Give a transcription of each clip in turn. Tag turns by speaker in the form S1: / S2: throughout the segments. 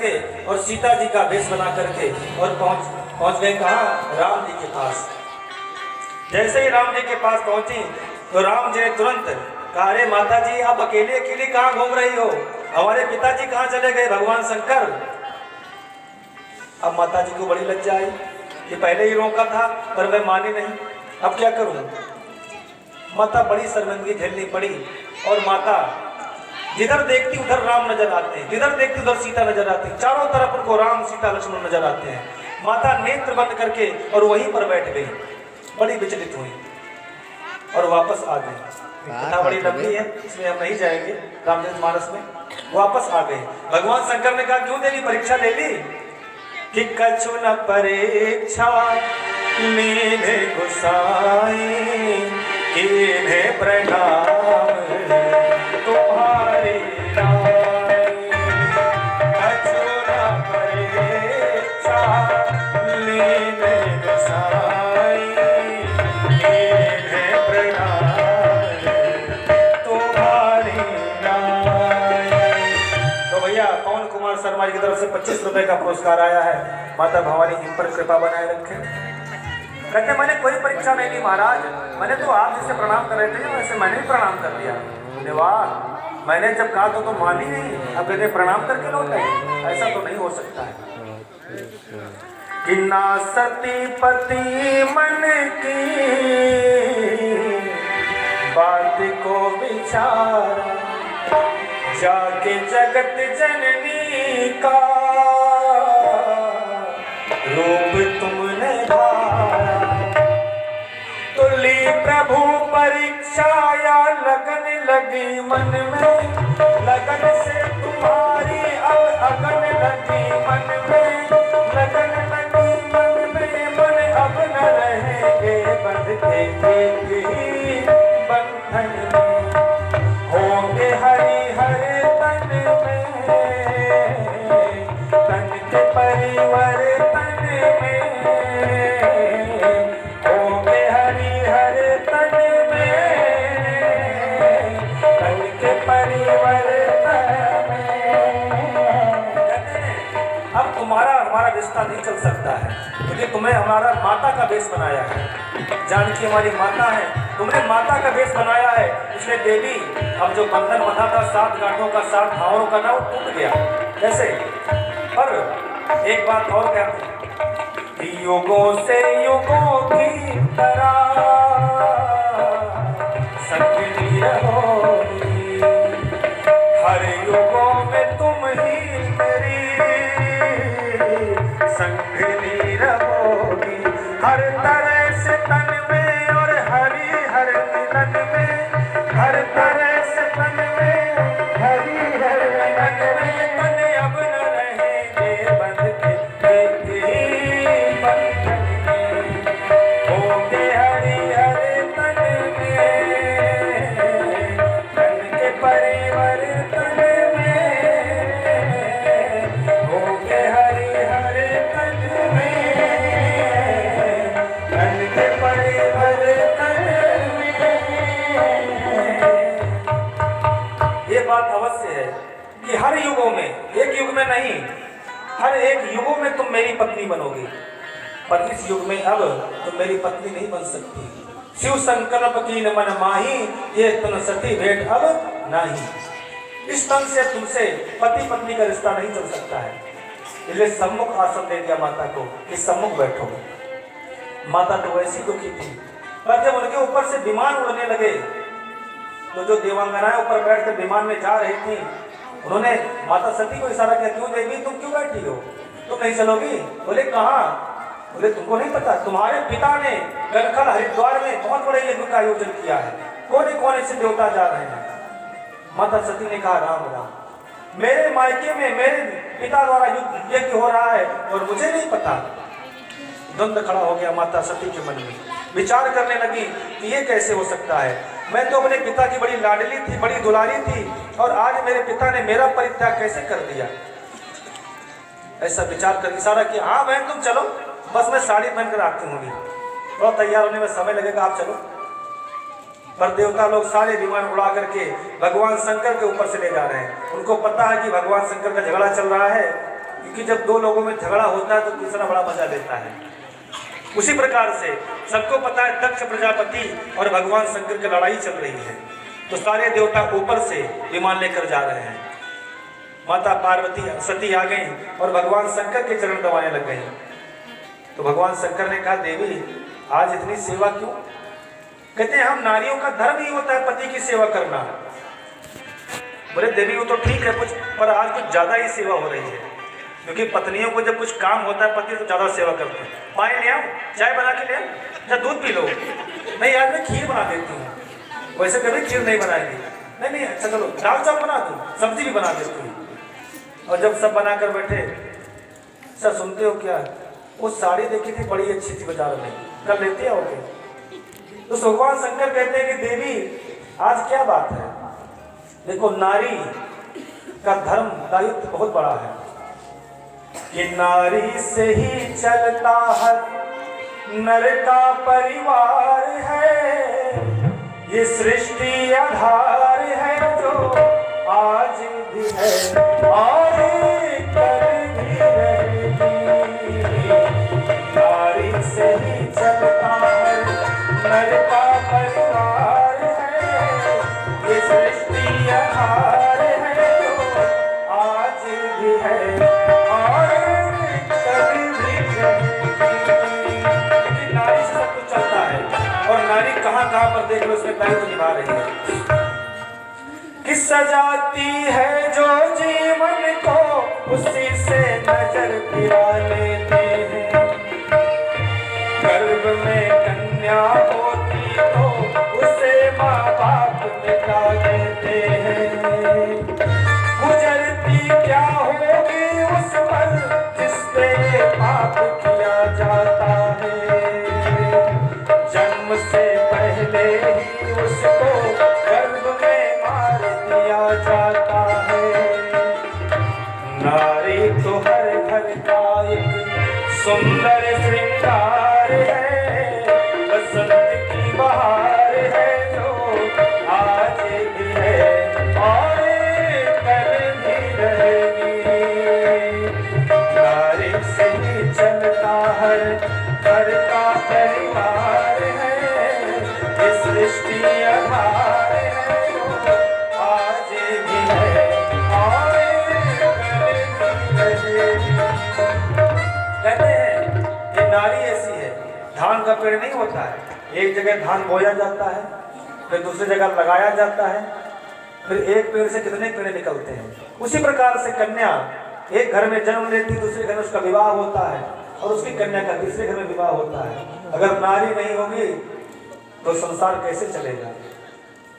S1: करके और सीता जी का वेश बना करके और पहुंच गए कहाँ? राम जी के पास। जैसे ही राम जी के पास पहुंची तो राम जी ने तुरंत कहा, अरे माता जी आप अकेले अकेले कहाँ घूम रही हो? हमारे पिताजी कहाँ चले गए भगवान शंकर? अब माता जी को बड़ी लज्जा आई कि पहले ही रोका था पर मैं मानी नहीं, अब क्या करूं? माता बड़ी शर्मिंदगी झेलनी पड़ी और माता जिधर देखती उधर राम नजर आते हैं, जिधर देखती उधर सीता नजर आती है, चारों तरफ उनको राम सीता लक्ष्मण नजर आते हैं। माता नेत्र बंद करके और वहीं पर बैठ गई, बड़ी विचलित हुई और वापस आ गई। कथा बड़ी लंबी है, इसमें हम नहीं जाएंगे रामचरितमानस में। वापस आ गए। भगवान शंकर ने कहा, क्यों देवी परीक्षा ले ली? कि कछु न परीक्षा लीने गुसाई, इन्हें प्रणाम तुम्हारी नाई। कछु न परीक्षा लीने गुसाई, इन्हें प्रणाम तुम्हारी नाई। तो भैया पवन कुमार शर्मा जी की तरफ से 25 रुपए का पुरस्कार आया है। माता भवानी इन पर कृपा बनाए रखे। कहते मैंने कोई परीक्षा नहीं ली महाराज, मैंने तो आप जिसे प्रणाम कर रहे थे वैसे मैंने भी प्रणाम कर दिया। वाह, मैंने जब कहा तो तुम मानी नहीं, अब कहते प्रणाम करके लौटे? ऐसा तो नहीं हो सकता है। कि ना सती पति मन की बात को विचारा, जाके जगत जननी का रूप तुमने धारा। तो ली प्रभु परीक्षा या लगन लगी मन में, लगन से तुम्हारी अब अगन लगी मन में, लगन लगी मन में, मन अब न रहेंगे बंधते एक ही बंधन में। होंगे हरि हर तन में, तन के परिवर्तन में। होंगे हरि हर तन में, तन के परिवर्तन में। अब तुम्हारा हमारा रिश्ता नहीं चल सकता है क्योंकि तुम्हें हमारा माता का वेश बनाया है। जानकी हमारी माता है, तुमने माता का वेश बनाया है, इसलिए देवी अब जो बंधन बंधा था 7 गांठों का 7 भावरों का ना, वो टूट गया। कैसे? पर एक बात और कहती, युगों से युगों की तरह संगनी रहोगी, हर युगों में तुम ही मेरी संगनी रहोगी। हर तरह से तन में और हरि हर मिलन में, हर तरह से तन में हरि हर मिलन में। तन अब न रहेंगे बंधते एक ही बंधन में। होंगे हरि हर तन में, तन के परिवर्तन में। होंगे हरि हर तन में, तन के परिवर्तन में। ये बात अवश्य है कि हर युगों में, एक युग में नहीं, हर एक युगों में तुम मेरी पत्नी बनोगी, पर इस युग में अब तुम मेरी पत्नी नहीं बन सकती। शिव संकल्प कीन मन माही, ये तन सती भेंट अब नहीं। इस तन से तुमसे पति पत्नी का रिश्ता नहीं चल सकता है। इसलिए सम्मुख आसन दे दिया माता को कि सम्मुख बैठो। माता तो वैसी दुखी थी, पर जब उनके ऊपर से विमान उड़ने लगे तो जो देवांगनाएं ऊपर बैठकर विमान में जा रही थी, उन्होंने माता सती को इशारा किया, क्यों देवी तुम क्यों बैठी हो, तुम नहीं चलोगी? बोले कहाँ? बोले तुमको नहीं पता, तुम्हारे पिता ने गलखल हरिद्वार में बहुत बड़े यज्ञ का आयोजन किया है, कोने कोने से देवता जा रहे हैं। माता सती ने कहा, राम राम, मेरे मायके में मेरे पिता द्वारा यज्ञ हो रहा है और मुझे नहीं पता। द्वंद्व खड़ा हो गया माता सती के मन में। विचार करने लगी कि ये कैसे हो सकता है, मैं तो अपने पिता की बड़ी लाडली थी, बड़ी दुलारी थी, और आज मेरे पिता ने मेरा परित्याग कैसे कर दिया। ऐसा विचार कर इशारा किया, हाँ बहन तुम चलो, बस मैं साड़ी पहनकर आती हूँ, और तैयार होने में समय लगेगा, आप चलो। पर देवता लोग सारे विमान उड़ा करके भगवान शंकर के ऊपर से ले जा रहे हैं। उनको पता है कि भगवान शंकर का झगड़ा चल रहा है, क्योंकि जब दो लोगों में झगड़ा होता है तो तीसरा बड़ा मजा लेता है। उसी प्रकार से सबको पता है दक्ष प्रजापति और भगवान शंकर की लड़ाई चल रही है, तो सारे देवता ऊपर से विमान लेकर जा रहे हैं। माता पार्वती सती आ गई और भगवान शंकर के चरण दबाने लग गई। तो भगवान शंकर ने कहा, देवी आज इतनी सेवा क्यों? कहते हैं हम नारियों का धर्म ही होता है पति की सेवा करना। बोले देवी वो तो ठीक है कुछ, पर आज कुछ ज्यादा ही सेवा हो रही है, क्योंकि पत्नियों को जब कुछ काम होता है पति तो ज्यादा सेवा करते हैं। पानी ले आओ, चाय बना के ले आओ, या दूध पी लो। नहीं यार मैं खीर बना देती हूँ। वैसे कभी खीर नहीं बनाएगी। नहीं नहीं अच्छा चलो दाल चावल बना दूँ, सब्जी भी बना देती हूँ। और जब सब बना कर बैठे, सर सुनते हो क्या, वो साड़ी देखी थी बड़ी अच्छी थी बाजार में, कल लेते आओगे? तो भगवान शंकर कहते हैं कि देवी आज क्या बात है? देखो नारी का धर्म दायित्व बहुत बड़ा है कि नारी से ही चलता है नर का परिवार है, ये सृष्टि आधार है जो आज भी है और कल भी रहेगी। नारी से ही चलता है नर का परिवार है, ये सृष्टि आधार है जो आज भी है और कभी भी रहेगी। नारी से सब कुछ चलता है और नारी कहाँ कहाँ पर देख लो उसमें दायित्व निभा रही है। कि सजाती है जो जीवन को उसी से नजर फिरा लेते हैं, गर्भ में कन्या होती तो उसे माँ बाप मिटा देते हैं। गुजरती क्या होगी उस पर जिस पे पाप किया जाता है, जन्म से पहले ही उसको गर्भ में मार दिया जाता है। नारी तो हर घर का एक सुंदर श्रृंगार है, बसंत की बहार है जो आज भी है और कल भी रहेगी। नारी से ही चलता हर घर का परिवार है, ये सृष्टि आधार है जो आज भी है और कल भी रहेगी। कहते हैं ये नारी ऐसी है, धान का पेड़ नहीं होता है, एक जगह धान बोया जाता है, फिर दूसरी जगह लगाया जाता है, फिर एक पेड़ से कितने पेड़ निकलते हैं। उसी प्रकार से कन्या एक घर में जन्म लेती, दूसरे घर में उसका विवाह होता है और उसकी कन्या का तीसरे घर में विवाह होता है। अगर नारी नहीं होगी तो संसार कैसे चलेगा?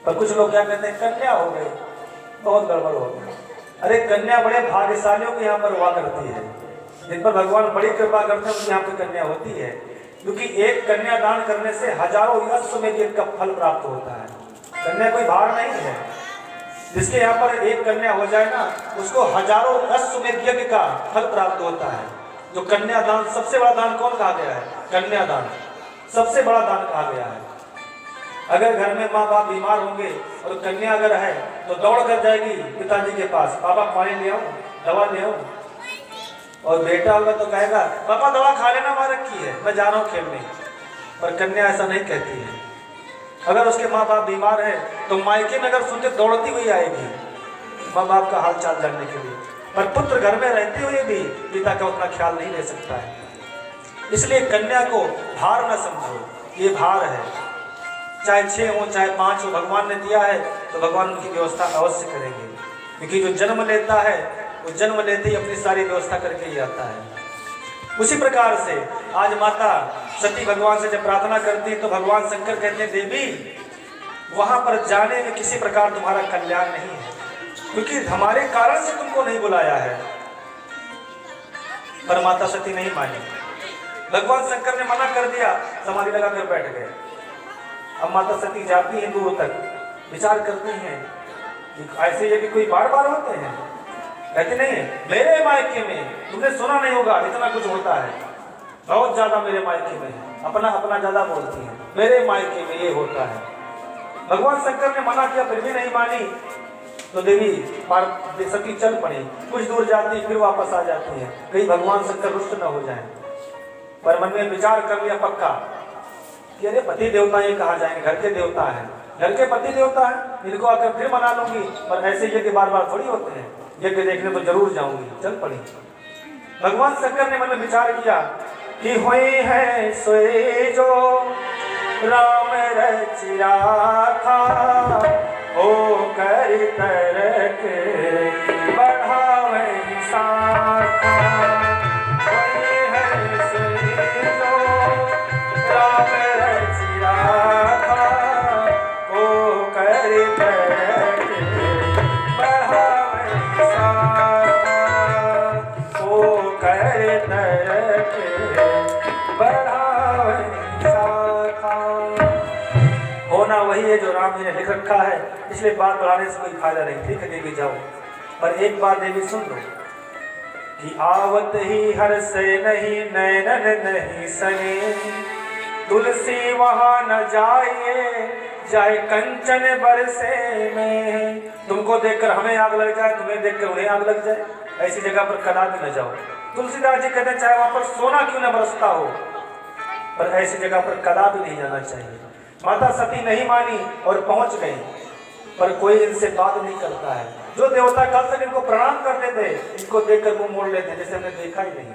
S1: पर कुछ लोग क्या कहते हैं, कन्या हो गई बहुत गड़बड़ हो गई। अरे कन्या बड़े भाग्यशालियों के यहाँ पर हुआ करती है, जिन पर भगवान बड़ी कृपा करते हैं उनके यहाँ पे कन्या होती है, क्योंकि एक कन्या दान करने से हजारों अश्वमेध यज्ञ का फल प्राप्त होता है। कन्या कोई भार नहीं है, जिसके यहाँ पर एक कन्या हो जाए ना उसको हजारों अश्वमेध यज्ञ का फल प्राप्त होता है। जो कन्या दान सबसे बड़ा दान कौन कहा गया है? कन्या दान सबसे बड़ा दान कहा गया है। अगर घर में माँ बाप बीमार होंगे और कन्या अगर है तो दौड़ कर जाएगी पिताजी के पास, पापा पानी ले आओ, दवा ले आओ। और बेटा होगा तो कहेगा पापा दवा खा लेना, माँ रखी है, मैं जा रहा हूँ खेलने। पर कन्या ऐसा नहीं कहती है। अगर उसके माँ बाप बीमार है तो मायके में अगर सुनते दौड़ती हुई आएगी माँ बाप का हाल चाल जानने के लिए। पर पुत्र घर में रहते हुए भी पिता का उतना ख्याल नहीं ले सकता है। इसलिए कन्या को भार न समझो, ये भार है। चाहे 6 हो चाहे 5 हो, भगवान ने दिया है तो भगवान उनकी व्यवस्था अवश्य करेंगे, क्योंकि जो जन्म लेता है वो जन्म लेते ही अपनी सारी व्यवस्था करके ही आता है। उसी प्रकार से आज माता सती भगवान से जब प्रार्थना करती तो भगवान शंकर कहते हैं देवी वहां पर जाने में किसी प्रकार तुम्हारा कल्याण नहीं है, क्योंकि हमारे कारण से तुमको नहीं बुलाया है। पर माता सती नहीं मानी, भगवान शंकर ने मना कर दिया, समाधि लगाकर बैठ गए। अब माता सती जाती हैं दूर तक, विचार करती हैं कि ऐसे ये भी कोई बार बार होते हैं। कहते नहीं मेरे मायके में तुमने सुना नहीं होगा इतना कुछ होता है, बहुत ज्यादा मेरे मायके में, अपना अपना ज्यादा बोलती है, मेरे मायके में ये होता है। भगवान शंकर ने मना किया फिर भी नहीं मानी। तो देवी सती चल पड़ी, कुछ दूर जाती फिर वापस आ जाती है, कहीं भगवान शंकर रुष्ट न हो जाए। पर मन में विचार कर लिया पक्का कि अरे पति देवता ये कहाँ जाएंगे, घर के देवता है, घर के पति देवता है, इनको आकर फिर मना लूंगी। पर ऐसे यज्ञ बार बार थोड़ी होते हैं, यज्ञ देखने तो जरूर जाऊंगी। चल पड़ी। भगवान शंकर ने मन में विचार किया कि हुई है सोए जो राम रचिया था, ओ कर तरक बढ़ावे शाखा। हुई है सोए जो राम रचिया था, ओ कर तरक बढ़ावे शाखा, ओ कर तरक बढ़ावे शाखा। होना वही है जो राम जी ने लिख रखा है, इसलिए बात बढ़ाने से कोई फायदा नहीं। ठीक है देवी जाओ, पर एक बात देवी सुन लो कि आवत ही हर से नहीं नैनन नहीं सने, तुलसी वहां न जाइए जाए कंचन बरसे में। तुमको देखकर हमें आग लग जाए, तुम्हें देखकर उन्हें आग लग जाए, ऐसी जगह पर कदापि न जाओ। तुलसीदास जी कहते हैं चाहे वहां पर सोना क्यों न बरसता हो, पर ऐसी जगह पर कदापि नहीं जाना चाहिए। माता सती नहीं मानी और पहुंच गई, पर कोई इनसे बात नहीं करता है। जो देवता कल तक इनको प्रणाम करते थे, इनको देखकर मुंह मोड़ लेते जैसे हमने देखा ही नहीं।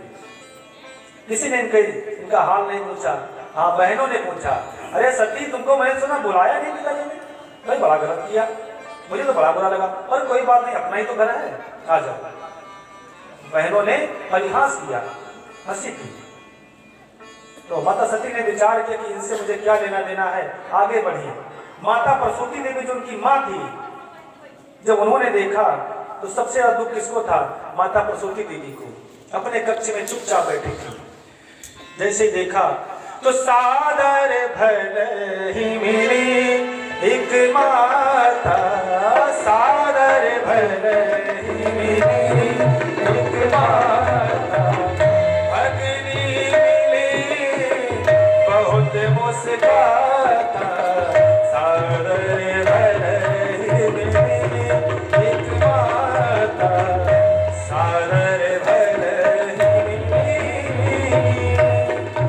S1: किसी ने इनका हाल नहीं पूछा। हाँ, बहनों ने पूछा, अरे सती तुमको मैंने सुना बुलाया नहीं पिताजी ने, भाई बड़ा गलत किया, मुझे तो बड़ा बुरा लगा। और कोई बात नहीं, अपना ही तो घर है, आ जाओ। बहनों ने परिहास किया, हंसी की। तो माता सती ने विचार किया कि इनसे मुझे क्या लेना देना है, आगे बढ़ी। माता प्रसूति देवी जो उनकी माँ थी, जब उन्होंने देखा तो सबसे ज्यादा दुख किसको था? माता प्रसूति देवी को। अपने कक्ष में चुपचाप बैठी थी। जैसे ही देखा तो सादर भल ही मिली एक माता, सादर भल ही मिली एक माता, अग्नि मिली बहुत मुस्काता, सादर भल ही मिली एक माता, सादर भल ही मिली।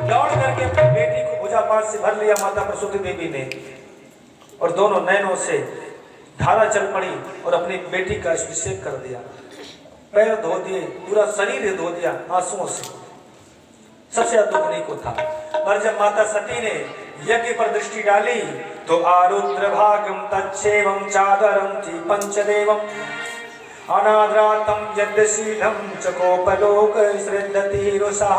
S1: लौट करके अपनी बेटी को पूजा पाठ से भर लिया माता प्रसूति देवी ने, और दोनों नैनों से धारा चल पड़ी और अपनी बेटी का अभिषेक कर दिया। पैर धो दिए, पूरा शरीर धो दिया आंसुओं से। सबसे ज्यादा दुख नहीं को था। पर जब माता सती ने यज्ञ पर दृष्टि डाली तो आरुद्र भागम तच्छेवम चादरम ची पंचदेवम अनाद्रातम यद्शीलम चकोपलोक श्रद्धति रुषः।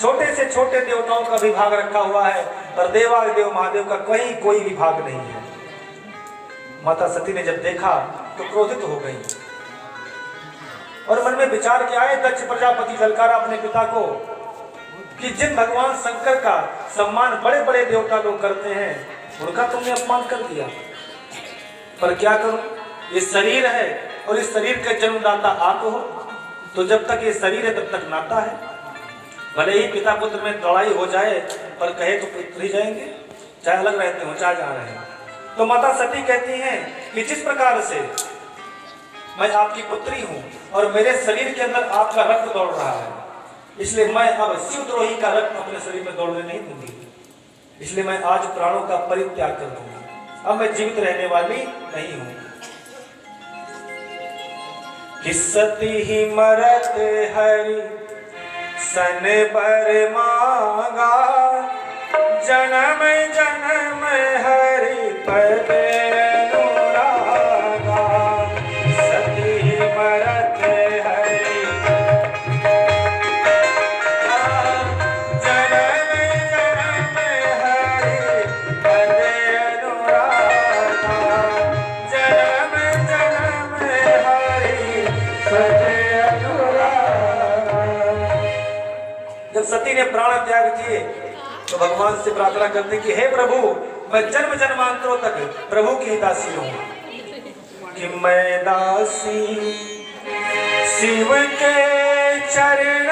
S1: छोटे से छोटे देवताओं का भी भाग रखा हुआ है, पर देवादिदेव महादेव का कहीं कोई भी भाग नहीं है। माता सती ने जब देखा तो क्रोधित हो गई और मन में विचार किया है दक्ष प्रजापति ललकारा अपने पिता को कि जिन भगवान शंकर का सम्मान बड़े बड़े देवता लोग करते हैं, उनका तुमने अपमान कर दिया। पर क्या करूं, ये शरीर है और इस शरीर का जन्मदाता आप हो, तो जब तक ये शरीर है तब तक नाता है। भले ही पिता पुत्र में लड़ाई हो जाए, पर कहे तो पुत्र ही जाएंगे, चाहे अलग रहते हो चाहे जहाँ रहे। तो माता सती कहती हैं कि जिस प्रकार से मैं आपकी पुत्री हूँ और मेरे शरीर के अंदर आपका रक्त दौड़ रहा है, इसलिए मैं अब शिवद्रोही का रक्त अपने शरीर में दौड़ने नहीं दूंगी। इसलिए मैं आज प्राणों का परित्याग कर दूंगी। अब मैं जीवित रहने वाली नहीं हूँ। कि सती ही मरत हरि सन पर मांगा, जन्म जन्म हरि पद अनुरागा। सती ही मरत हरि जन्म जन्म हरि पद अनुरागा, जन्म जन्म हरि पद अनुरागा। जब सती ने प्राण त्याग किए तो भगवान से प्रार्थना करते कि हे प्रभु, मैं जन्म जन्मांतरों तक प्रभु की दासी रहूं। कि मैं दासी शिव के चरण